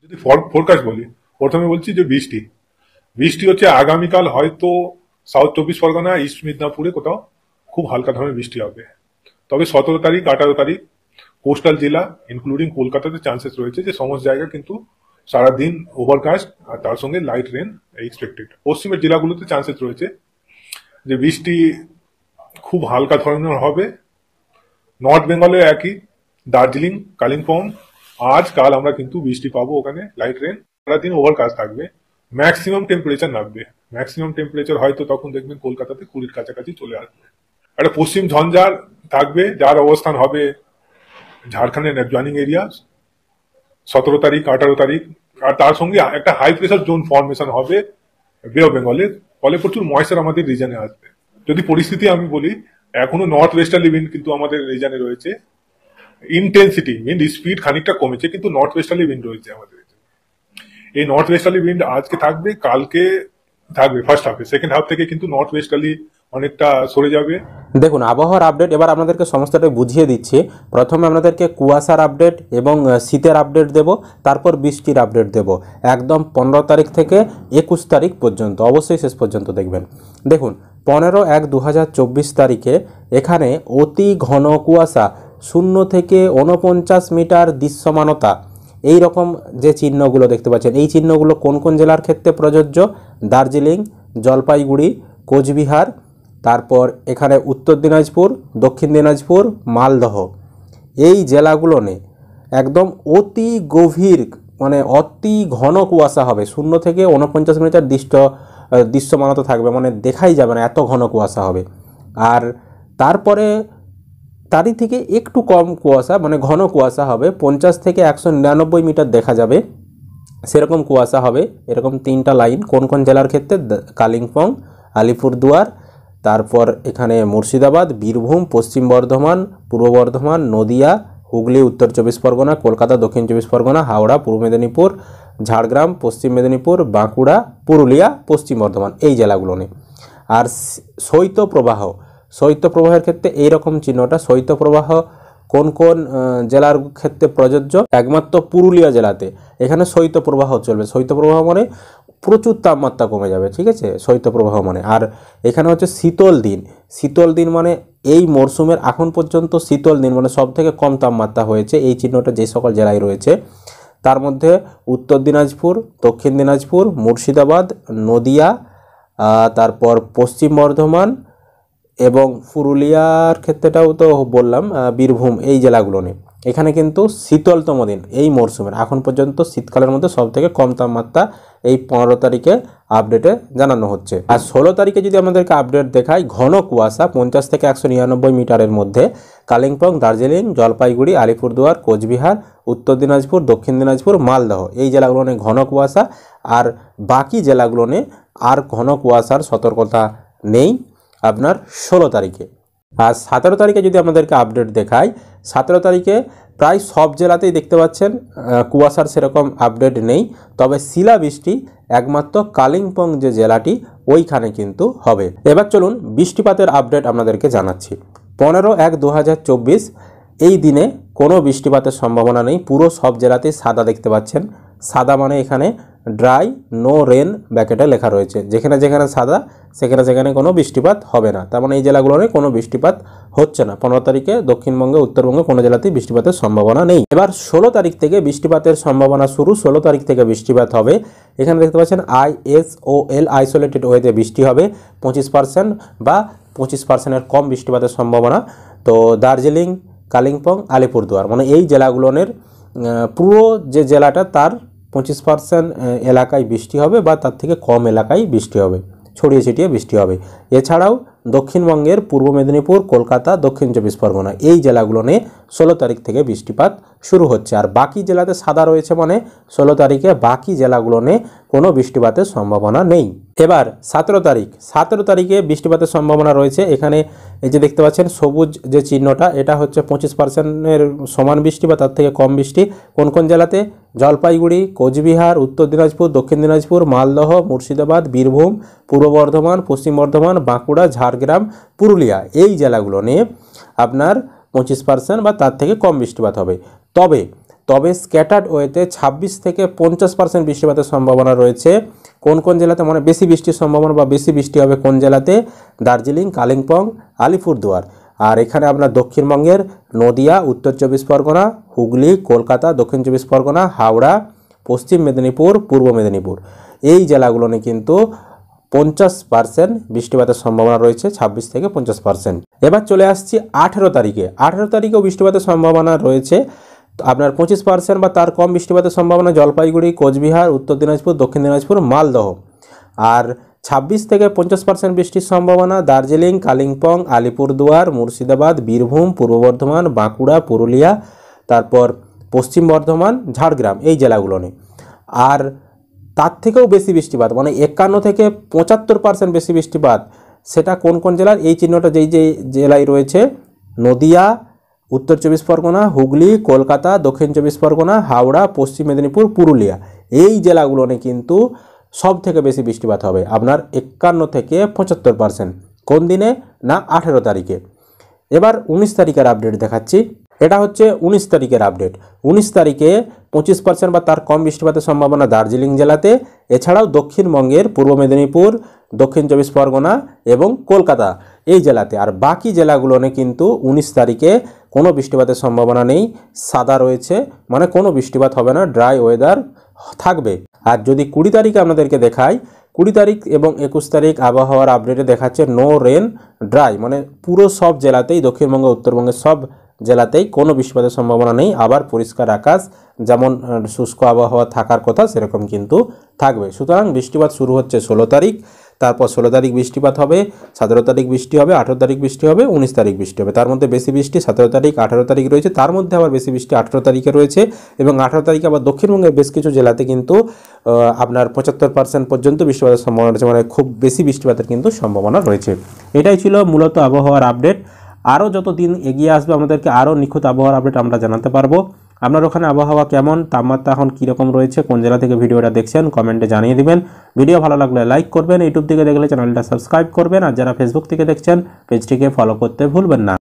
যদি ফোরকাস্ট বলি, প্রথমে বলছি যে বৃষ্টি বৃষ্টি হচ্ছে আগামীকাল হয়তো সাউথ 24 পরগনা, ইস্ট মিদনাপুরে কোথাও খুব হালকা ধরনের বৃষ্টি হবে। তবে 17 তারিখ 18 তারিখ কোস্টাল জেলা ইনক্লুডিং কলকাতাতে চান্সেস রয়েছে যে সমস্ত জায়গা কিন্তু সারাদিন ওভারকাস্ট আর তার সঙ্গে লাইট রেন এক্সপেক্টেড। পশ্চিমের জেলাগুলোতে চান্সেস রয়েছে যে বৃষ্টি খুব হালকা ধরনের হবে। নর্থ বেঙ্গলে একই, দার্জিলিং, কালিম্পং আজ কাল আমরা কিন্তু বৃষ্টি পাবো, ওখানে লাইট রেন, সারাদিন ওভারকাস্ট থাকবে। ম্যাক্সিমাম টেম্পারেচার নামবে, ম্যাক্সিমাম টেম্পারেচার হয়তো তখন দেখবেন কলকাতাতে 20-র কাছাকাছি চলে আসবে। একটা পশ্চিম ঝঞ্ঝার থাকবে যার অবস্থান হবে ঝাড়খণ্ডের অ্যাডজয়নিং এরিয়া 17 তারিখ 18 তারিখ, আর তার সঙ্গে একটা হাই প্রেসার জোন ফর্মেশন হবে বে অফ বেঙ্গলের, ফলে প্রচুর ময়েশ্চার আমাদের রিজনে আসবে। যদি পরিস্থিতি আমি বলি, এখনো নর্থ ওয়েস্টার্লি উইন্ড কিন্তু আমাদের রিজনে রয়েছে। ইন্টেন্সিটি উইন্ড স্পিড খানিকটা কমেছে, কিন্তু নর্থ ওয়েস্টার্লি উইন্ড রয়েছে আমাদের। এই নর্থ ওয়েস্টার্লি উইন্ড আজকে থাকবে, কালকে থাকবে ফার্স্ট হাফে, সেকেন্ড হাফ থেকে কিন্তু নর্থ ওয়েস্টার্লি অনেকটা সরে যাবে। দেখুন আবহাওয়ার আপডেট এবার আপনাদেরকে সমস্তটা বুঝিয়ে দিচ্ছি। প্রথমে আপনাদেরকে কুয়াশার আপডেট এবং শীতের আপডেট দেব, তারপর বৃষ্টির আপডেট দেব, একদম 15 তারিখ থেকে 21 তারিখ পর্যন্ত, অবশ্যই শেষ পর্যন্ত দেখবেন। দেখুন 15/1/2024 তারিখে এখানে অতি ঘন কুয়াশা, 0 থেকে 49 মিটার দৃশ্যমানতা, এই রকম যে চিহ্নগুলো দেখতে পাচ্ছেন, এই চিহ্নগুলো কোন কোন জেলার ক্ষেত্রে প্রযোজ্য? দার্জিলিং, জলপাইগুড়ি, কোচবিহার, তারপর এখানে উত্তর দিনাজপুর, দক্ষিণ দিনাজপুর, মালদহ, এই জেলাগুলো নিয়ে একদম অতি গভীর মানে অতি ঘন কুয়াশা হবে। 0 থেকে 49 মিটার দৃশ্যমানতা থাকবে, মানে দেখাই যাবে না, এত ঘন কুয়াশা হবে। আর তারপরে তারই থেকে একটু কম কুয়াশা মানে ঘন কুয়াশা হবে, 50 থেকে 199 মিটার দেখা যাবে, সেরকম কুয়াশা হবে। এরকম 3টা লাইন কোন কোন জেলার ক্ষেত্রে? কালিম্পং, আলিপুরদুয়ার, তারপর এখানে মুর্শিদাবাদ, বীরভূম, পশ্চিম বর্ধমান, পূর্ব বর্ধমান, নদিয়া, হুগলি, উত্তর 24 পরগনা, কলকাতা, দক্ষিণ 24 পরগনা, হাওড়া, পূর্ব মেদিনীপুর, ঝাড়গ্রাম, পশ্চিম মেদিনীপুর, বাঁকুড়া, পুরুলিয়া, পশ্চিম বর্ধমান, এই জেলাগুলো নিয়ে। আর শৈত্যপ্রবাহের ক্ষেত্রে এইরকম চিহ্নটা, শৈত্যপ্রবাহ কোন কোন জেলার ক্ষেত্রে প্রযোজ্য? একমাত্র পুরুলিয়া জেলাতে এখানে শৈত্যপ্রবাহ চলবে। শৈত্যপ্রবাহ মানে প্রচুর তাপমাত্রা কমে যাবে, ঠিক আছে, শৈত্যপ্রবাহ মানে। আর এখানে হচ্ছে শীতল দিন মানে এই মরশুমের এখন পর্যন্ত শীতল দিন মানে সব থেকে কম তাপমাত্রা হয়েছে, এই চিহ্নটা যে সকল জেলায় রয়েছে তার মধ্যে উত্তর দিনাজপুর, দক্ষিণ দিনাজপুর, মুর্শিদাবাদ, নদিয়া, তারপর পশ্চিম বর্ধমান এবং পুরুলিয়ার ক্ষেত্রেটাও তো বললাম, বীরভূম, এই জেলাগুলো নিয়ে এখানে কিন্তু শীতলতম দিন এই মরশুমের এখন পর্যন্ত, শীতকালের মধ্যে সব থেকে কম তাপমাত্রা এই 15 তারিখে আপডেটে জানানো হচ্ছে। আর 16 তারিখে যদি আমাদেরকে আপডেট দেখায়, ঘন কুয়াশা 50 থেকে 199 মিটারের মধ্যে কালিম্পং, দার্জিলিং, জলপাইগুড়ি, আলিপুরদুয়ার, কোচবিহার, উত্তর দিনাজপুর, দক্ষিণ দিনাজপুর, মালদহ, এই জেলাগুলো নিয়ে ঘন কুয়াশা। আর বাকি জেলাগুলো নিয়ে আর ঘন কুয়াশার সতর্কতা নেই আপনার 16 তারিখে। আর 17 তারিখে যদি আমাদেরকে আপডেট দেখায়, 17 তারিখে প্রায় সব জেলাতেই দেখতে পাচ্ছেন কুয়াশার সেরকম আপডেট নেই, তবে শিলাবৃষ্টি একমাত্র কালিম্পং যে জেলাটি ওইখানে কিন্তু হবে। এবার চলুন বৃষ্টিপাতের আপডেট আপনাদেরকে জানাচ্ছি। 15/1/2024 এই দিনে কোনো বৃষ্টিপাতের সম্ভাবনা নেই, পুরো সব জেলাতেই সাদা দেখতে পাচ্ছেন। সাদা মানে এখানে ড্রাই, নো রেন ব্র্যাকেটে লেখা রয়েছে, যেখানে যেখানে সাদা সেখানে সেখানে কোনো বৃষ্টিপাত হবে না, তার মানে এই জেলাগুলোতে কোনো বৃষ্টিপাত হচ্ছে না। 15 তারিখে দক্ষিণবঙ্গে, উত্তরবঙ্গে কোনো জেলাতেই বৃষ্টিপাতের সম্ভাবনা নেই। এবার 16 তারিখ থেকে বৃষ্টিপাতের সম্ভাবনা শুরু। 16 তারিখ থেকে বৃষ্টিপাত হবে। এখানে দেখতে পাচ্ছেন ISOL আইসোলেটেড ওয়েতে বৃষ্টি হবে 25% বা 25%-এর কম বৃষ্টিপাতের সম্ভাবনা। তো দার্জিলিং, কালিম্পং, আলিপুরদুয়ার মানে এই জেলাগুলোর পুরো যে জেলাটা তার 25% এলাকায় বৃষ্টি হবে বা তার থেকে কম এলাকায় বৃষ্টি হবে, ছড়িয়ে ছিটিয়ে বৃষ্টি হবে। এছাড়াও দক্ষিণবঙ্গের পূর্ব মেদিনীপুর, কলকাতা, দক্ষিণ 24 পরগনা এই জেলাগুলো নিয়ে 16 তারিখ থেকে বৃষ্টিপাত শুরু হচ্ছে। আর বাকি জেলাতে সাদা রয়েছে মানে 16 তারিখে বাকি জেলাগুলো নিয়ে কোনো বৃষ্টিপাতের সম্ভাবনা নেই। এবার 17 তারিখে বৃষ্টিপাতের সম্ভাবনা রয়েছে। এখানে এই যে দেখতে পাচ্ছেন সবুজ যে চিহ্নটা, এটা হচ্ছে 25%-এর সমান বৃষ্টি বা তার থেকে কম বৃষ্টি। কোন কোন জেলাতে? জলপাইগুড়ি, কোচবিহার, উত্তর দিনাজপুর, দক্ষিণ দিনাজপুর, মালদহ, মুর্শিদাবাদ, বীরভূম, পূর্ব বর্ধমান, পশ্চিম বর্ধমান, বাঁকুড়া, ঝাড়গ্রাম, পুরুলিয়া এই জেলাগুলো নিয়ে আপনার 25% বা তার থেকে কম বৃষ্টিপাত হবে। তবে তবে স্ক্যাটার্ড ওয়েতে 26 থেকে 50% বৃষ্টিপাতের সম্ভাবনা রয়েছে। কোন কোন জেলাতে মানে বেশি বৃষ্টির সম্ভাবনা বা বেশি বৃষ্টি হবে কোন জেলাতে? দার্জিলিং, কালিম্পং, আলিপুরদুয়ার। আর এখানে আপনার দক্ষিণবঙ্গের নদিয়া, উত্তর 24 পরগনা, হুগলি, কলকাতা, দক্ষিণ 24 পরগনা, হাওড়া, পশ্চিম মেদিনীপুর, পূর্ব মেদিনীপুর, এই জেলাগুলো নিয়ে কিন্তু 50% বৃষ্টিপাতের সম্ভাবনা রয়েছে, 26 থেকে 50%। এবার চলে আসছি 18 তারিখে। 18 তারিখেও বৃষ্টিপাতের সম্ভাবনা রয়েছে আপনার 25% বা তার কম বৃষ্টিপাতের সম্ভাবনা জলপাইগুড়ি, কোচবিহার, উত্তর দিনাজপুর, দক্ষিণ দিনাজপুর, মালদহ। আর 26 থেকে 50% বৃষ্টির সম্ভাবনা দার্জিলিং, কালিম্পং, আলিপুরদুয়ার, মুর্শিদাবাদ, বীরভূম, পূর্ব বর্ধমান, বাঁকুড়া, পুরুলিয়া, তারপর পশ্চিম বর্ধমান, ঝাড়গ্রাম, এই জেলাগুলো নিয়ে। আর তার থেকেও বেশি বৃষ্টিপাত মানে 51 থেকে 75% বেশি বৃষ্টিপাত, সেটা কোন কোন জেলার? এই চিহ্নটা যেই যে জেলায় রয়েছে, নদিয়া, উত্তর 24 পরগনা, হুগলি, কলকাতা, দক্ষিণ 24 পরগনা, হাওড়া, পশ্চিম মেদিনীপুর, পুরুলিয়া, এই জেলাগুলো নিয়ে কিন্তু সব থেকে বেশি বৃষ্টিপাত হবে আপনার 51 থেকে 75%। কোন দিনে? না 18 তারিখে। এবার 19 তারিখের আপডেট দেখাচ্ছি। এটা হচ্ছে 19 তারিখের আপডেট। 19 তারিখে 25% বা তার কম বৃষ্টিপাতের সম্ভাবনা দার্জিলিং জেলাতে, এছাড়াও দক্ষিণবঙ্গের পূর্ব মেদিনীপুর, দক্ষিণ 24 পরগনা এবং কলকাতা, এই জেলাতে। আর বাকি জেলাগুলো নিয়ে কিন্তু 19 তারিখে কোনো বৃষ্টিপাতের সম্ভাবনা নেই, সাদা রয়েছে, মানে কোনো বৃষ্টিপাত হবে না, ড্রাই ওয়েদার থাকবে। আর যদি 20 তারিখে আপনাদেরকে দেখাই, 20 তারিখ এবং 21 তারিখ আবহাওয়ার আপডেটে দেখাচ্ছে নো রেন, ড্রাই, মানে পুরো সব জেলাতেই, দক্ষিণবঙ্গ, উত্তরবঙ্গের সব জেলাতেই কোনো বৃষ্টিপাতের সম্ভাবনা নেই। আবার পরিষ্কার আকাশ, যেমন শুষ্ক আবহাওয়া থাকার কথা সেরকম কিন্তু থাকবে। সুতরাং বৃষ্টিপাত শুরু হচ্ছে 16 তারিখ, তারপর 16 তারিখ বৃষ্টিপাত হবে, 17 তারিখ বৃষ্টি হবে, 18 তারিখ বৃষ্টি হবে, 19 তারিখ বৃষ্টি হবে। তার মধ্যে বেশি বৃষ্টি 17 তারিখ, 18 তারিখ রয়েছে, তার মধ্যে আবার বেশি বৃষ্টি 18 তারিখে রয়েছে। এবং 18 তারিখে আবার দক্ষিণবঙ্গের বেশ কিছু জেলাতে কিন্তু আপনার 75% পর্যন্ত বৃষ্টিপাতের সম্ভাবনা রয়েছে, মানে খুব বেশি বৃষ্টিপাতের কিন্তু সম্ভাবনা রয়েছে। এটাই ছিল মূলত আবহাওয়ার আপডেট। আরও যত দিন এগিয়ে আসবে আমাদেরকে আরও নিখুঁত আবহাওয়ার আপডেট আমরা জানাতে পারবো। আপনার ওখানে আবহাওয়া কেমন, তাপমাত্রা এখন কীরকম রয়েছে, কোন জেলা থেকে ভিডিওটা দেখছেন কমেন্টে জানিয়ে দিবেন। ভিডিও ভালো লাগলে লাইক করবেন, ইউটিউব থেকে দেখলে চ্যানেলটা সাবস্ক্রাইব করবেন, আর যারা ফেসবুক থেকে দেখছেন পেজটিকে ফলো করতে ভুলবেন না।